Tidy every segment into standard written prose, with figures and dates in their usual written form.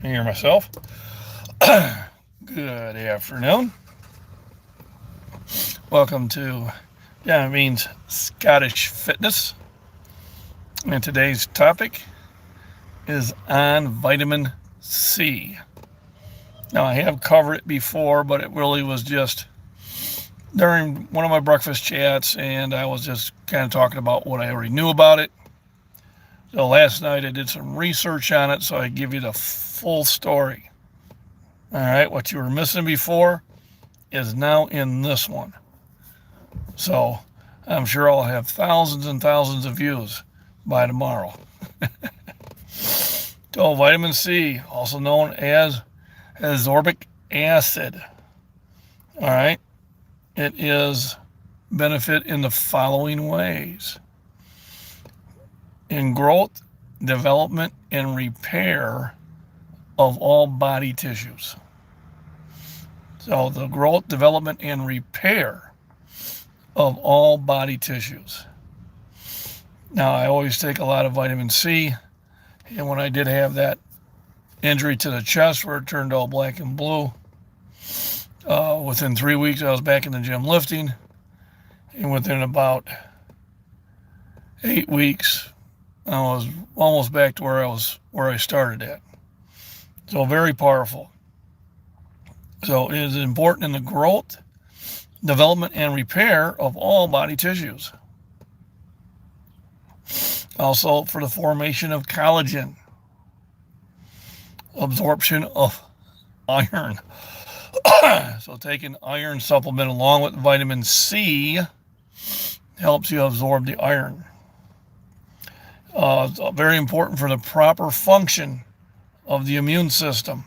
me or myself. Good afternoon. Welcome to MacBean's Scottish Fitness. And today's topic is on vitamin C. Now, I have covered it before, but it really was just during one of my breakfast chats, and I was just kind of talking about what I already knew about it. So last night I did some research on it, so I give you the full story. All right, what you were missing before is now in this one. So I'm sure I'll have thousands and thousands of views by tomorrow. So vitamin C, also known as ascorbic acid. All right, it is benefit in the following ways: in growth, development, and repair of all body tissues. So the growth, development, and repair of all body tissues. Now, I always take a lot of vitamin C, and when I did have that injury to the chest where it turned all black and blue, within 3 weeks I was back in the gym lifting, and within about 8 weeks I was almost back to where I started at. So very powerful. So it is important in the growth, development, and repair of all body tissues. Also for the formation of collagen, absorption of iron. So taking iron supplement along with vitamin C helps you absorb the iron. It's very important for the proper function of the immune system.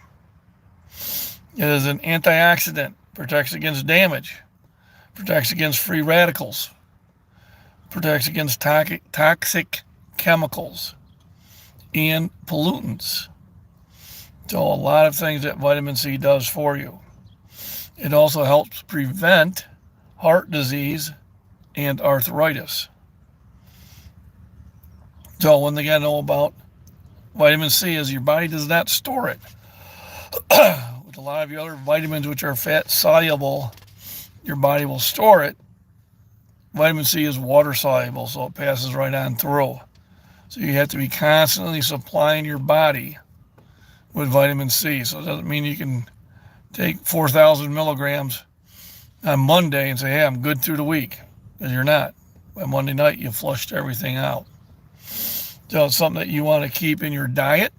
It is an antioxidant, protects against damage, protects against free radicals, protects against toxic chemicals and pollutants. So a lot of things that vitamin C does for you. It also helps prevent heart disease and arthritis. So one thing I know about vitamin C is your body does not store it. With a lot of the other vitamins which are fat soluble, your body will store it. Vitamin C is water soluble, so it passes right on through. So you have to be constantly supplying your body with vitamin C. So it doesn't mean you can take 4,000 milligrams on Monday and say, hey, I'm good through the week, because you're not. By Monday night, you flushed everything out. So it's something that you want to keep in your diet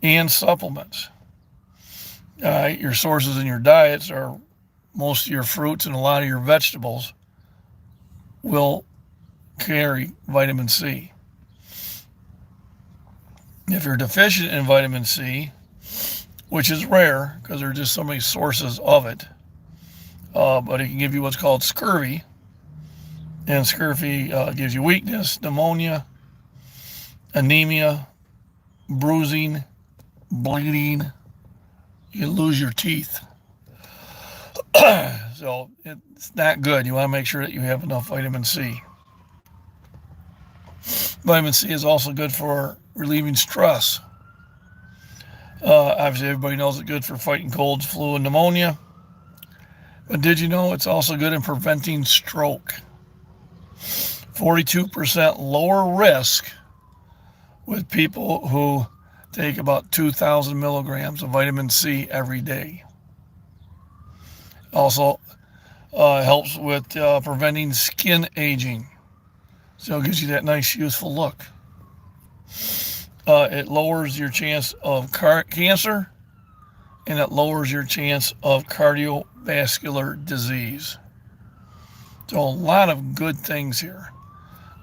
and supplements. Your sources in your diets are most of your fruits and a lot of your vegetables will carry vitamin C. If you're deficient in vitamin C, which is rare because there are just so many sources of it, but it can give you what's called scurvy, and scurvy gives you weakness, pneumonia, anemia, bruising, bleeding. You lose your teeth. So it's not good. You want to make sure that you have enough vitamin C. Vitamin C is also good for relieving stress. Obviously, everybody knows it's good for fighting colds, flu, and pneumonia. But did you know it's also good in preventing stroke? 42% lower risk with people who take about 2,000 milligrams of vitamin C every day. Also helps with preventing skin aging. So it gives you that nice, youthful look. It lowers your chance of cancer, and it lowers your chance of cardiovascular disease. So a lot of good things here.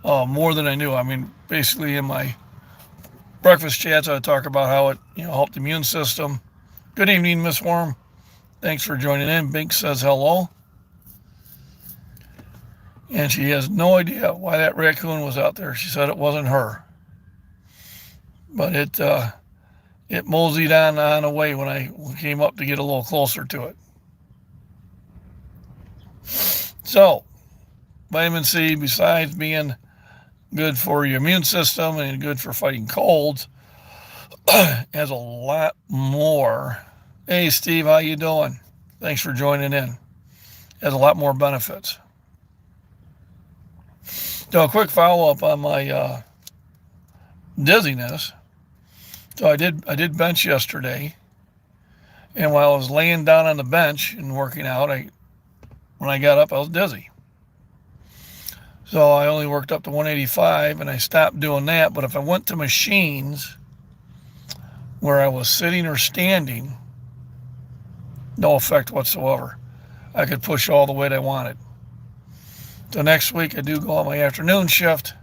More than I knew. I mean, basically in my breakfast chats, I talk about how it helped the immune system. Good evening, Miss Worm. Thanks for joining in. Bink says hello. And she has no idea why that raccoon was out there. She said it wasn't her. But it moseyed on away when I came up to get a little closer to it. So, vitamin C, besides being good for your immune system and good for fighting colds, has a lot more. Hey, Steve, how you doing? Thanks for joining in. Has a lot more benefits. So a quick follow up on my dizziness. So I did bench yesterday, and while I was laying down on the bench and working out, when I got up I was dizzy. So I only worked up to 185, and I stopped doing that. But if I went to machines where I was sitting or standing, no effect whatsoever. I could push all the weight I wanted. So next week I do go on my afternoon shift.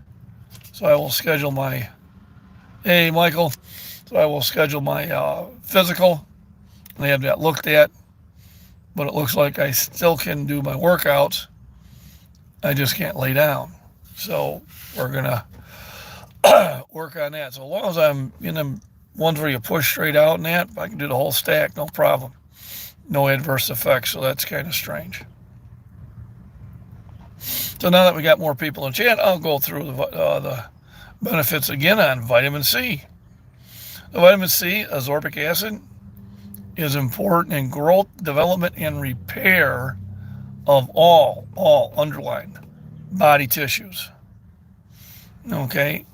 So I will schedule my, hey Michael, so I will schedule my physical. And they have that looked at, but it looks like I still can do my workouts. I just can't lay down. So we're gonna work on that. So as long as I'm in them ones where you push straight out and that, if I can do the whole stack, no problem. No adverse effects, so that's kind of strange. So now that we got more people in chat, I'll go through the benefits again on vitamin C. The vitamin C, ascorbic acid, is important in growth, development, and repair of all underlying body tissues. Okay.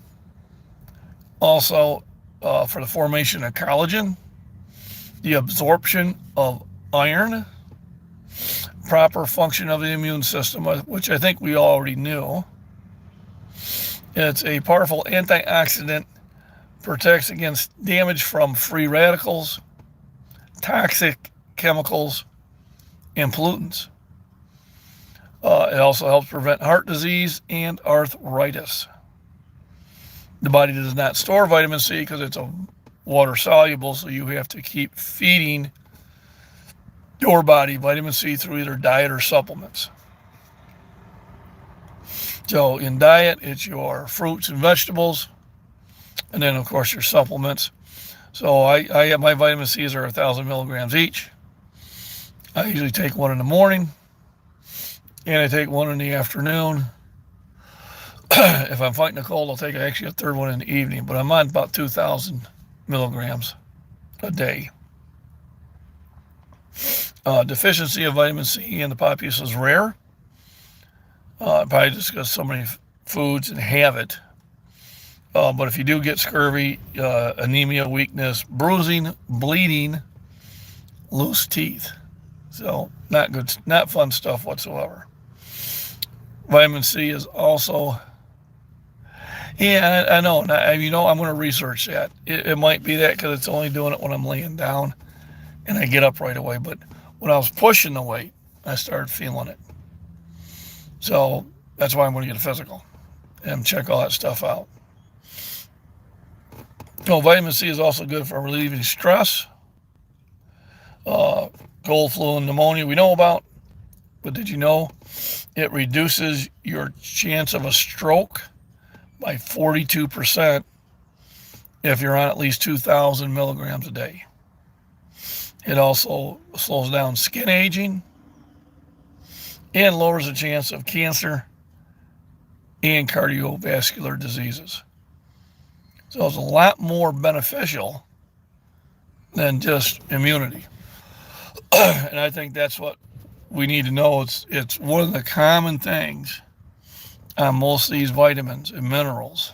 Also, for the formation of collagen, the absorption of iron, proper function of the immune system, which I think we already knew. It's a powerful antioxidant, protects against damage from free radicals, toxic chemicals, and pollutants. It also helps prevent heart disease and arthritis. The body does not store vitamin C because it's a water soluble, so you have to keep feeding your body vitamin C through either diet or supplements. So in diet, it's your fruits and vegetables, and then of course your supplements. So I have my vitamin C's are 1,000 milligrams each. I usually take one in the morning, and I take one in the afternoon. If I'm fighting a cold, I'll take actually a third one in the evening, but I'm on about 2,000 milligrams a day. Deficiency of vitamin C in the populace is rare, probably just because so many foods have it. But if you do get scurvy, anemia, weakness, bruising, bleeding, loose teeth, so not good, not fun stuff whatsoever. Vitamin C is also, yeah, I know, I'm going to research that. It might be that because it's only doing it when I'm laying down and I get up right away. But when I was pushing the weight, I started feeling it. So that's why I'm going to get a physical and check all that stuff out. Vitamin C is also good for relieving stress. Cold, flu, and pneumonia we know about. But did you know it reduces your chance of a stroke by 42% if you're on at least 2,000 milligrams a day. It also slows down skin aging and lowers the chance of cancer and cardiovascular diseases. So it's a lot more beneficial than just immunity. And I think that's what we need to know. It's one of the common things on most of these vitamins and minerals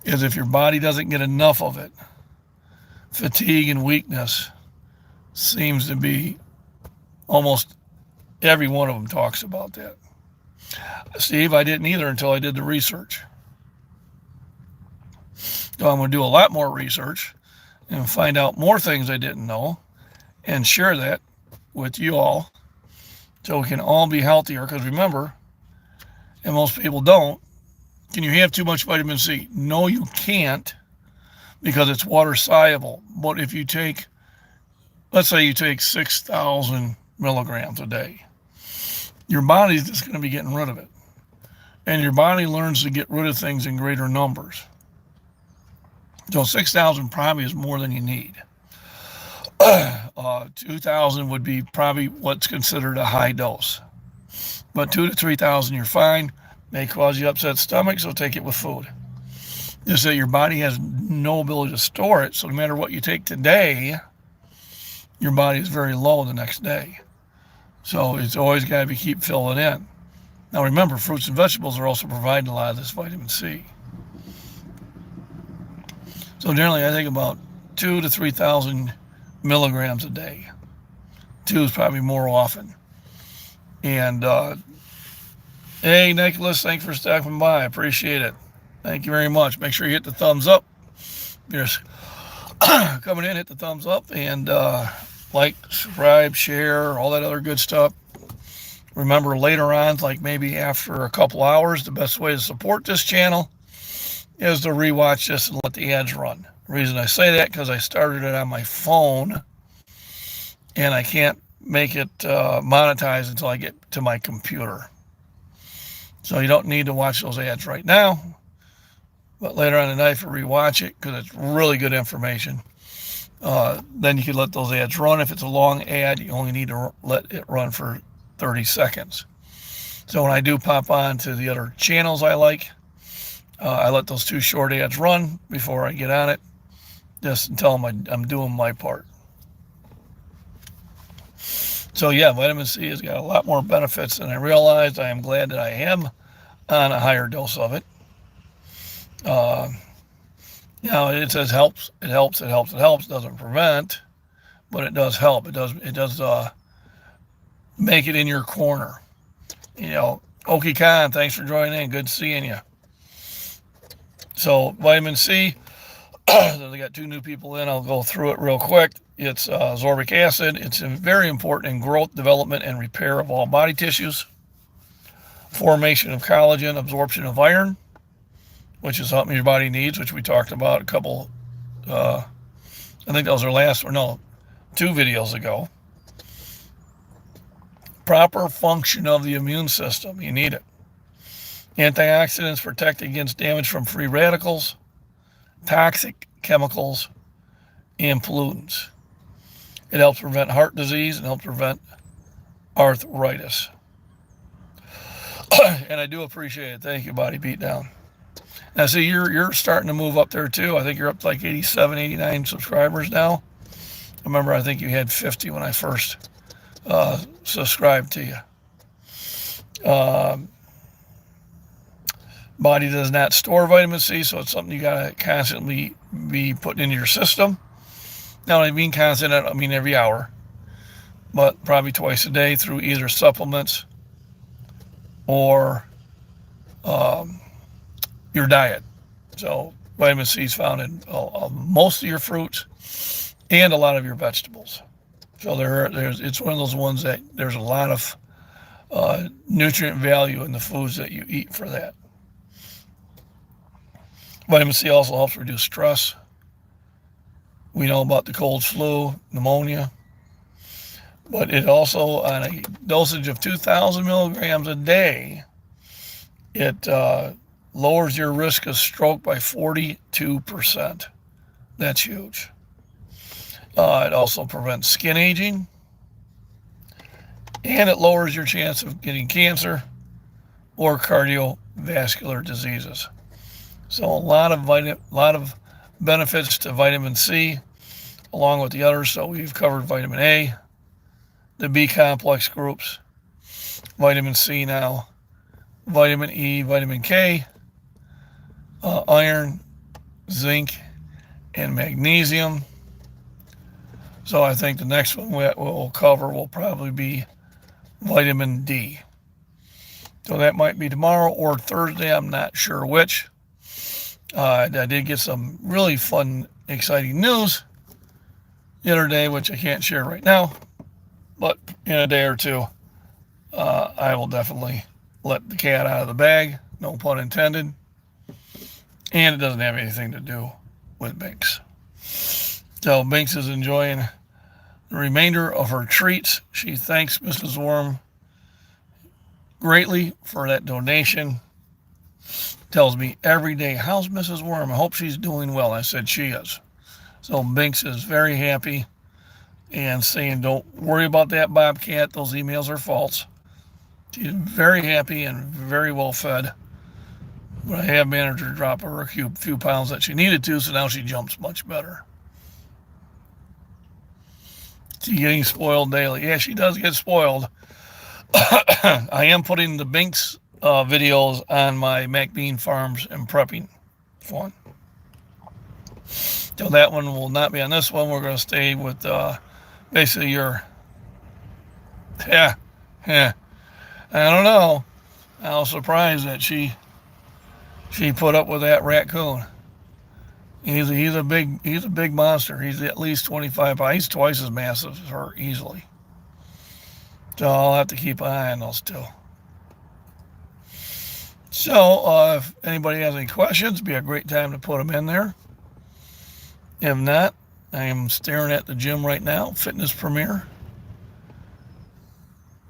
is if your body doesn't get enough of it, fatigue and weakness seems to be almost every one of them talks about that. Steve, I didn't either until I did the research. So I'm going to do a lot more research and find out more things I didn't know and share that with you all so we can all be healthier. Because remember, and most people don't, can you have too much vitamin C? No, you can't, because it's water soluble. But if you take, let's say you take 6,000 milligrams a day, your body's just going to be getting rid of it. And your body learns to get rid of things in greater numbers. So 6,000 probably is more than you need. 2,000 would be probably what's considered a high dose. But 2,000 to 3,000 you're fine. May cause you upset stomach, so take it with food. Just that your body has no ability to store it. So no matter what you take today, your body is very low the next day. So it's always got to be keep filling in. Now remember, fruits and vegetables are also providing a lot of this vitamin C. So generally, I think about 2,000 to 3,000 milligrams a day. 2 is probably more often. And hey, Nicholas, thanks for stopping by. I appreciate it. Thank you very much. Make sure you hit the thumbs up. You're coming in, hit the thumbs up and like, subscribe, share, all that other good stuff. Remember, later on, like maybe after a couple hours, the best way to support this channel is to rewatch this and let the ads run. The reason I say that because I started it on my phone and I can't make it monetized until I get to my computer. So you don't need to watch those ads right now, but later on tonight, if you rewatch it, because it's really good information, then you can let those ads run. If it's a long ad, you only need to let it run for 30 seconds. So when I do pop on to the other channels I like, I let those 2 short ads run before I get on it, just until I'm doing my part. So yeah, vitamin C has got a lot more benefits than I realized. I am glad that I am on a higher dose of it. It says helps, it helps, it helps, it helps. Doesn't prevent, but it does help. It does make it in your corner. Okie Khan, thanks for joining in. Good seeing you. So vitamin C, they got 2 new people in. I'll go through it real quick. It's ascorbic acid. It's very important in growth, development, and repair of all body tissues. Formation of collagen, absorption of iron, which is something your body needs, which we talked about a couple, I think that was our last, 2 videos ago. Proper function of the immune system. You need it. Antioxidants protect against damage from free radicals, toxic chemicals, and pollutants. It helps prevent heart disease and helps prevent arthritis. And I do appreciate it. Thank you, Body Beatdown. Now, see, you're starting to move up there, too. I think you're up to like 87, 89 subscribers now. Remember, I think you had 50 when I first subscribed to you. Body does not store vitamin C, so it's something you got to constantly be putting into your system. Now, when I mean constant, I mean every hour, but probably twice a day through either supplements or your diet. So vitamin C is found in most of your fruits and a lot of your vegetables. So it's one of those ones that there's a lot of nutrient value in the foods that you eat for that. Vitamin C also helps reduce stress. We know about the cold, flu, pneumonia, but it also, on a dosage of 2,000 milligrams a day, it lowers your risk of stroke by 42%. That's huge. It also prevents skin aging, and it lowers your chance of getting cancer or cardiovascular diseases. So a lot of benefits to vitamin C, along with the others. So we've covered vitamin A, the B complex groups, vitamin C now, vitamin E, vitamin K, iron, zinc, and magnesium. So I think the next one we'll cover will probably be vitamin D. So that might be tomorrow or Thursday. I'm not sure which. I did get some really fun, exciting news the other day, which I can't share right now. But in a day or two, I will definitely let the cat out of the bag. No pun intended. And it doesn't have anything to do with Binks. So Binks is enjoying the remainder of her treats. She thanks Mrs. Worm greatly for that donation. Tells me every day, how's Mrs. Worm? I hope she's doing well. I said she is. So Binks is very happy and saying, don't worry about that bobcat. Those emails are false. She's very happy and very well fed. But I have managed to drop her a few pounds that she needed to, so now she jumps much better. She's getting spoiled daily. Yeah, she does get spoiled. I am putting the Binks videos on my MacBean Farms and Prepping one. So that one will not be on this one. We're going to stay with basically your, yeah. I don't know. I was surprised that she put up with that raccoon. He's a big monster. He's at least 25 pounds. He's twice as massive as her easily. So I'll have to keep an eye on those two. So if anybody has any questions, it'd be a great time to put them in there. If not, I am staring at the gym right now, Fitness Premier.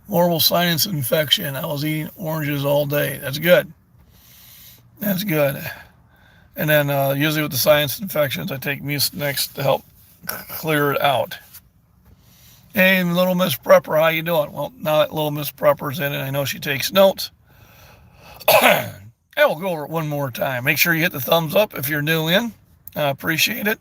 Horrible sinus infection. I was eating oranges all day. That's good. That's good. And then usually with the sinus infections, I take Mucinex to help clear it out. Hey, Little Miss Prepper, how you doing? Well, now that Little Miss Prepper's in it, I know she takes notes. I will go over it one more time. Make sure you hit the thumbs up if you're new in. I appreciate it.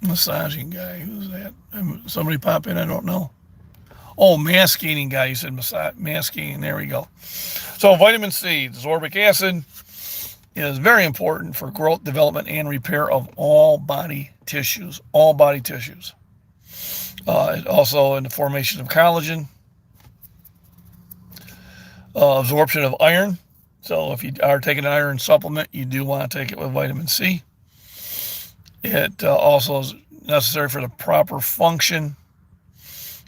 Massaging guy, who's that? Somebody pop in, I don't know. Oh, mass-gaining guy, you said mass-gaining, there we go. So vitamin C, ascorbic acid, is very important for growth, development, and repair of all body tissues. All body tissues. Also in the formation of collagen. Absorption of iron. So if you are taking an iron supplement, you do want to take it with vitamin C. It also is necessary for the proper function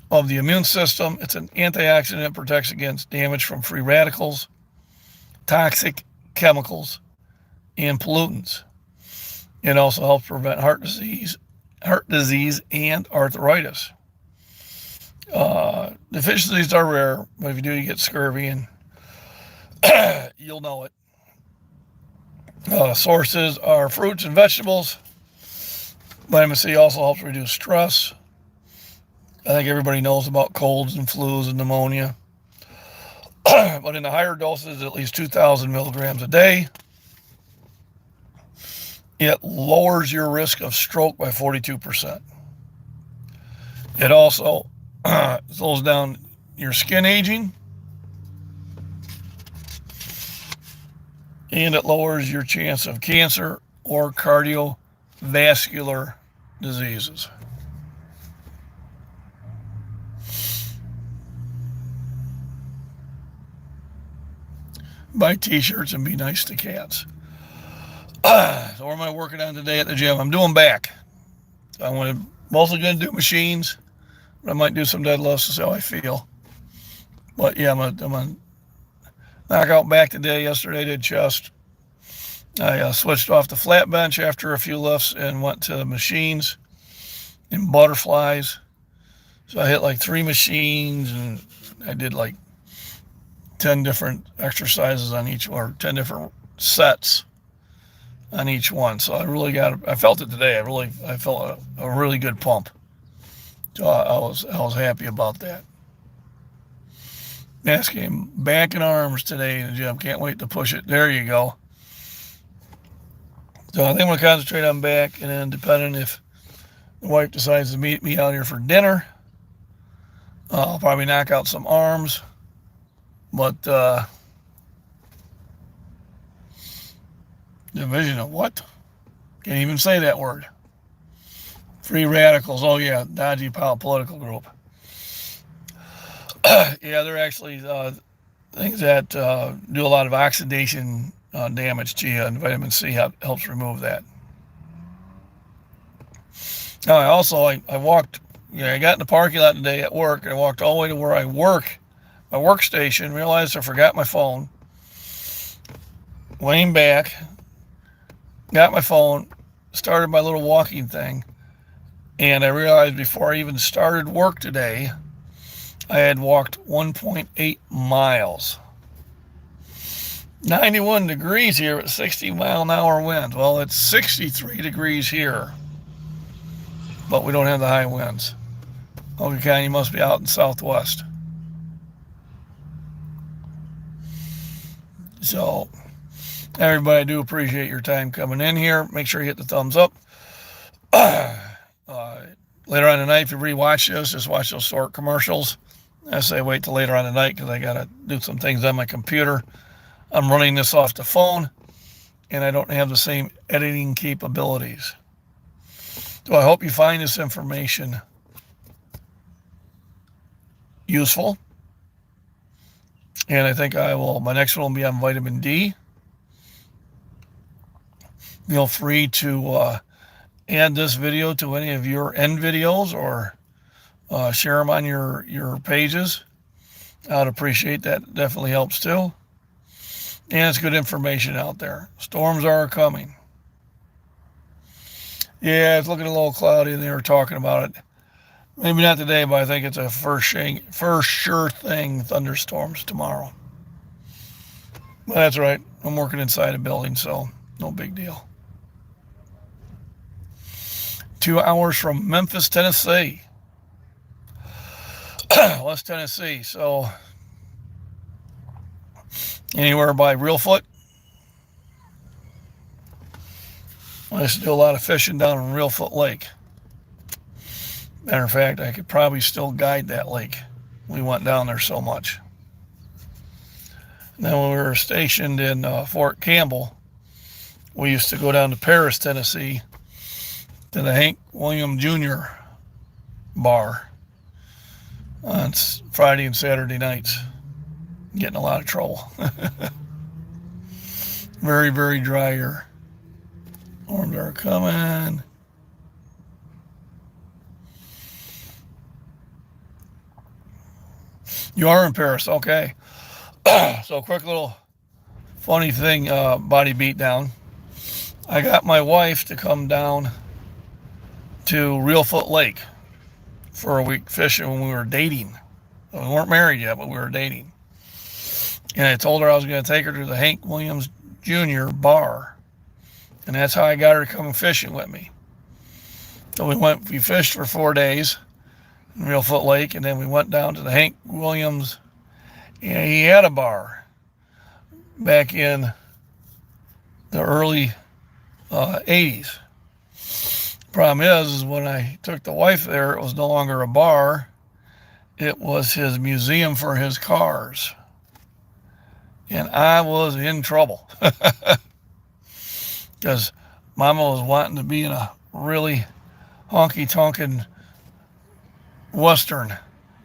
of the immune system. It's an antioxidant that protects against damage from free radicals, toxic chemicals, and pollutants. It also helps prevent heart disease and arthritis. Deficiencies are rare, but if you do, you get scurvy, and you'll know it. Sources are fruits and vegetables. Vitamin C also helps reduce stress. I think everybody knows about colds and flus and pneumonia. But in the higher doses, at least 2,000 milligrams a day, it lowers your risk of stroke by 42%. It also slows down your skin aging, and it lowers your chance of cancer or cardiovascular diseases. Buy t-shirts and be nice to cats. So what am I working on today at the gym? I'm doing back. I'm mostly going to do machines, but I might do some deadlifts to see how I feel. But yeah, I'm gonna knock out back today. Yesterday I did chest. I switched off the flat bench after a few lifts and went to the machines and butterflies. So I hit like 3 machines, and I did like 10 different exercises on each one, or 10 different sets on each one. So I felt it today. I felt a really good pump. So I was happy about that. Asking back and arms today in the gym. Can't wait to push it. There you go. So I think I'm going to concentrate on back, and then depending if the wife decides to meet me out here for dinner, I'll probably knock out some arms. But division of what? Can't even say that word. Free radicals. Oh yeah, dodgy political group. Yeah, they're actually things that do a lot of oxidation damage to you, and vitamin C helps remove that. Now I walked. I got in the parking lot today at work, and I walked all the way to where I work, my workstation. Realized I forgot my phone. Went back, got my phone, started my little walking thing, and I realized before I even started work today, I had walked 1.8 miles. 91 degrees here at 60-mile-an-hour winds. Well, it's 63 degrees here, but we don't have the high winds. Okay, County, you must be out in Southwest. So, everybody, I do appreciate your time coming in here. Make sure you hit the thumbs up. Later on tonight, if you rewatch this, just watch those short commercials. I say wait till later on tonight because I got to do some things on my computer. I'm running this off the phone, and I don't have the same editing capabilities. So I hope you find this information useful. And I think my next one will be on vitamin D. Feel free to add this video to any of your end videos or share them on your pages. I'd appreciate that. Definitely helps too. And it's good information out there. Storms are coming. Yeah, it's looking a little cloudy, and they were talking about it. Maybe not today, but I think it's a first sure thing thunderstorms tomorrow. But that's right. I'm working inside a building, so no big deal. 2 hours from Memphis, Tennessee. West Tennessee. So anywhere by Reelfoot. I used to do a lot of fishing down in Reelfoot Lake. Matter of fact, I could probably still guide that lake. We went down there so much. And then when we were stationed in Fort Campbell, we used to go down to Paris, Tennessee, to the Hank William Jr. bar on Friday and Saturday nights. Getting a lot of trouble. Very, very dry here. Storms are coming. You are in Paris, okay. So quick little funny thing, body beat down. I got my wife to come down to Reelfoot Lake for a week fishing when we were dating. We weren't married yet, but we were dating. And I told her I was going to take her to the Hank Williams Jr. bar. And that's how I got her to come fishing with me. So we fished for 4 days in Reelfoot Lake, and then we went down to the Hank Williams, and he had a bar back in the early 80s. Problem is when I took the wife there, it was no longer a bar. It was his museum for his cars. And I was in trouble. Because Mama was wanting to be in a really honky-tonkin' Western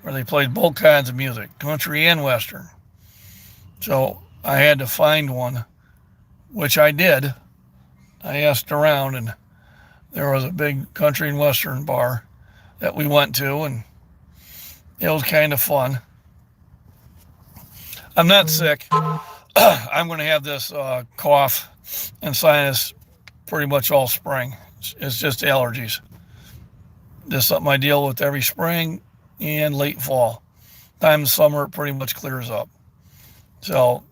where they played both kinds of music, country and Western. So I had to find one, which I did. I asked around, and there was a big country and Western bar that we went to, and it was kind of fun. I'm not sick. I'm going to have this cough and sinus pretty much all spring. It's just allergies. Just something I deal with every spring and late fall. Time of summer, it pretty much clears up. So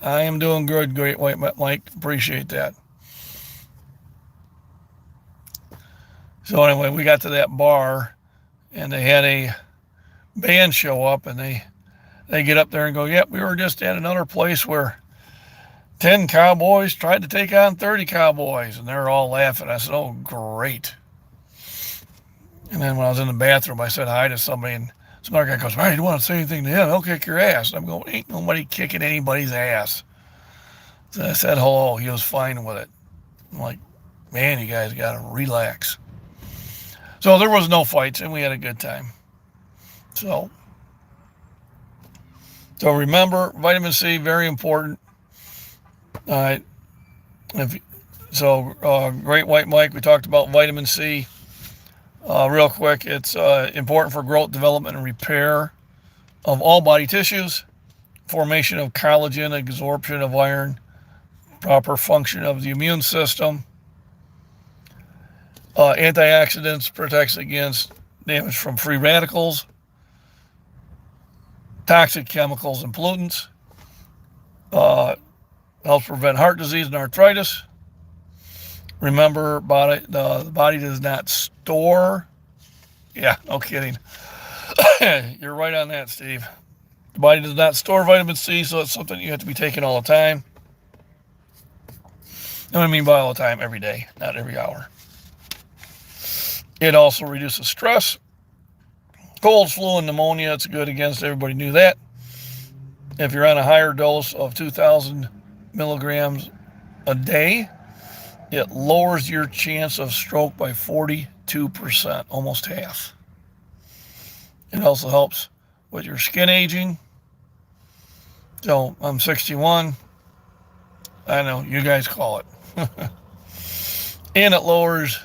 I am doing good, Great White Mike. Appreciate that. So anyway, we got to that bar, and they had a band show up, and they get up there and go, yep, we were just at another place where 10 cowboys tried to take on 30 cowboys, and they're all laughing. I said, oh, great. And then when I was in the bathroom, I said hi to somebody, and some other guy goes, hey, you want to say anything to him? He'll kick your ass. And I'm going, ain't nobody kicking anybody's ass. So I said hello. He was fine with it. I'm like, man, you guys got to relax. So there was no fights, and we had a good time. So remember, vitamin C, very important. All right. Great White Mike, we talked about vitamin C. Real quick, it's important for growth, development, and repair of all body tissues, formation of collagen, absorption of iron, proper function of the immune system. Antioxidants protects against damage from free radicals, toxic chemicals and pollutants. Helps prevent heart disease and arthritis. Remember, the body does not store. Yeah, no kidding. You're right on that, Steve. The body does not store vitamin C, so it's something you have to be taking all the time. And what I mean by all the time, every day, not every hour. It also reduces stress. Cold, flu, and pneumonia, it's good against. Everybody knew that. If you're on a higher dose of 2,000 milligrams a day, it lowers your chance of stroke by 42%, almost half. It also helps with your skin aging. So I'm 61. I know, you guys call it. And it lowers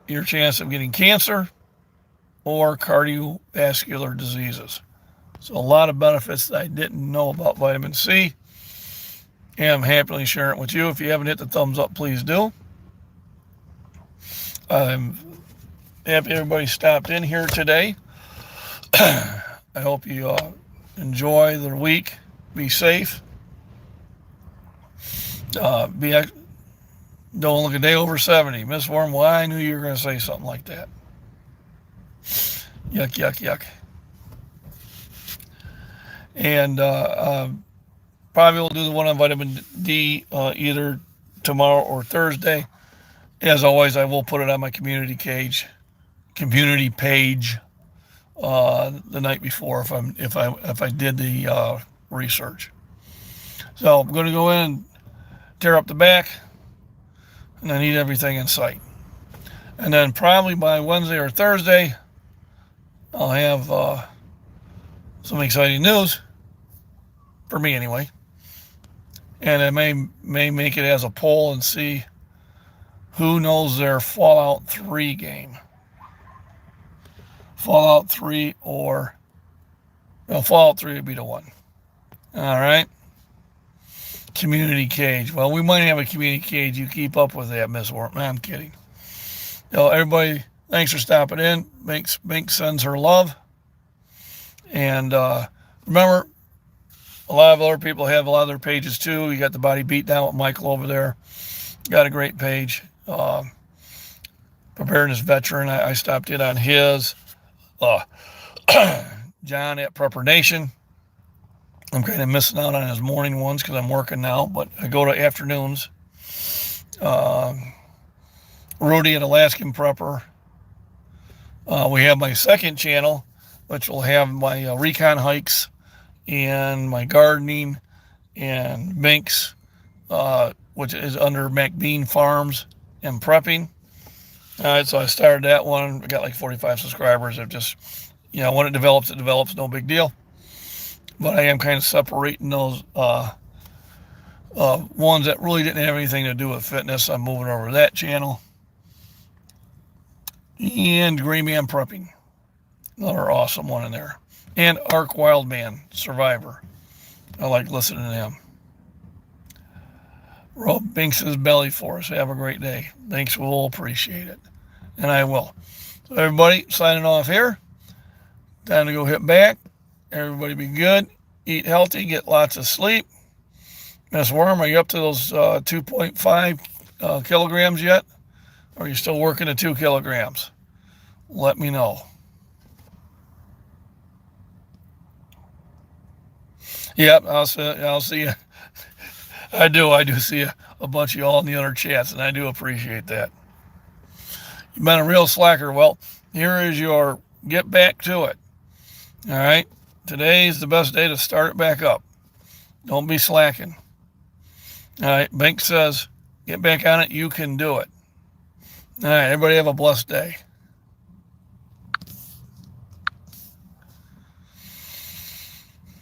your chance of getting cancer or cardiovascular diseases. So a lot of benefits that I didn't know about vitamin C. And I'm happily sharing it with you. If you haven't hit the thumbs up, please do. I'm happy everybody stopped in here today. I hope you enjoy the week. Be safe. Don't look a day over 70. Miss Worm, well, I knew you were going to say something like that. Yuck, yuck, yuck. And probably will do the one on vitamin D either tomorrow or Thursday. As always, I will put it on my community page the night before if I did the research. So I'm going to go in and tear up the back, and I need everything in sight. And then probably by Wednesday or Thursday, I'll have some exciting news, for me anyway. And I may make it as a poll and see who knows their Fallout 3 game. Fallout 3 or... Well, Fallout 3 would be the one. All right. Community cage. Well, we might have a community cage. You keep up with that, Miss Worm. I'm kidding. So everybody, thanks for stopping in. Mink sends her love. And remember, a lot of other people have a lot of their pages too. You got the Body Beat Down with Michael over there. Got a great page. Preparedness Veteran. I stopped in on his. John at Prepper Nation. I'm kind of missing out on his morning ones because I'm working now, but I go to afternoons. Rudy at Alaskan Prepper. We have my second channel, which will have my recon hikes and my gardening and Minks, which is under MacBean Farms and Prepping. All right, so I started that one. I got like 45 subscribers. It just, when it develops, no big deal. But I am kind of separating those ones that really didn't have anything to do with fitness. I'm moving over to that channel. And Gray Man Prepping. Another awesome one in there. And Ark Wildman Survivor. I like listening to him. Rub Binks' belly for us. Have a great day. Binks will appreciate it. And I will. So everybody, signing off here. Time to go hit back. Everybody be good. Eat healthy. Get lots of sleep. Miss Worm, are you up to those 2.5 kilograms yet? Or are you still working at 2 kilograms? Let me know. Yep, I'll see you. I do see a bunch of y'all in the other chats, and I do appreciate that. You've been a real slacker. Well, here is your get back to it. All right? Today's the best day to start it back up. Don't be slacking. All right? Bank says, get back on it. You can do it. All right, everybody have a blessed day.